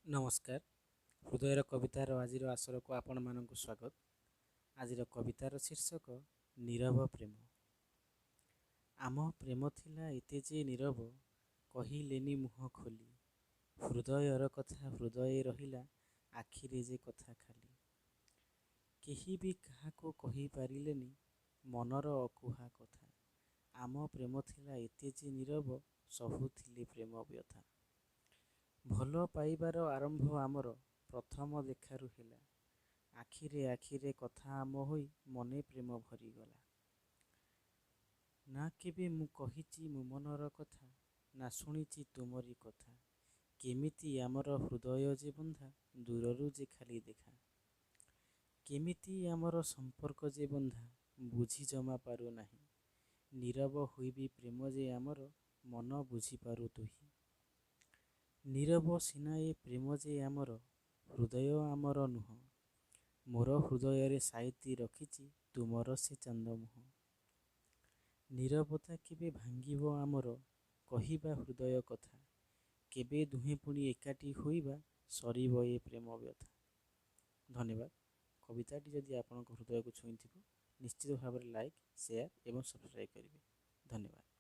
ନମସ୍କାର। ହୃଦୟର କବିତାର ଆଜିର ଆସରକୁ ଆପଣମାନଙ୍କୁ ସ୍ୱାଗତ। ଆଜିର କବିତାର ଶୀର୍ଷକ ନୀରବ ପ୍ରେମ। ଆମ ପ୍ରେମ ଥିଲା ଏତେ ଯେ ନୀରବ, କହିଲେନି ମୁହଁ ଖୋଲି। ହୃଦୟର କଥା ହୃଦୟରେ ରହିଲା, ଆଖିରେ ଯେ କଥା ଖାଲି। କେହି ବି କାହାକୁ କହିପାରିଲେନି ମନର ଅକୁହା କଥା। ଆମ ପ୍ରେମ ଥିଲା ଏତେ ଯେ ନୀରବ, ସହୁଥିଲେ ପ୍ରେମ ବ୍ୟଥା। ଭଲ ପାଇବାର ଆରମ୍ଭ ଆମର ପ୍ରଥମ ଦେଖାରୁ ହେଲା। ଆଖିରେ ଆଖିରେ କଥା ଆମ ହୋଇ ମନେ ପ୍ରେମ ଭରିଗଲା। ନା କେବେ ମୁଁ କହିଛି ମୋ ମନର କଥା, ନା ଶୁଣିଛି ତୁମରି କଥା। କେମିତି ଆମର ହୃଦୟ ଯେ ବନ୍ଧା, ଦୂରରୁ ଯେ ଖାଲି ଦେଖା। କେମିତି ଆମର ସମ୍ପର୍କ ଯେ ବନ୍ଧା, ବୁଝି ଜମା ପାରୁନାହିଁ। ନୀରବ ହୋଇବି ପ୍ରେମ ଯେ ଆମର, ମନ ବୁଝିପାରୁ ତୁହି। ନୀରବ ସିନା ଏ ପ୍ରେମ ଯେ ଆମର, ହୃଦୟ ଆମର ନୁହଁ। ମୋର ହୃଦୟରେ ସାଇତି ରଖିଛି ତୁମର ସେ ଚାନ୍ଦ ମୁହଁ। ନୀରବତା କେବେ ଭାଙ୍ଗିବ ଆମର, କହିବା ହୃଦୟ କଥା। କେବେ ଦୁହେଁ ପୁଣି ଏକାଠି ହୋଇବା, ସରିବ ଏ ପ୍ରେମ ବ୍ୟଥା। ଧନ୍ୟବାଦ। କବିତାଟି ଯଦି ଆପଣଙ୍କ ହୃଦୟକୁ ଛୁଇଁଥିବ, ନିଶ୍ଚିତ ଭାବରେ ଲାଇକ୍, ସେୟାର ଏବଂ ସବସ୍କ୍ରାଇବ୍ କରିବେ। ଧନ୍ୟବାଦ।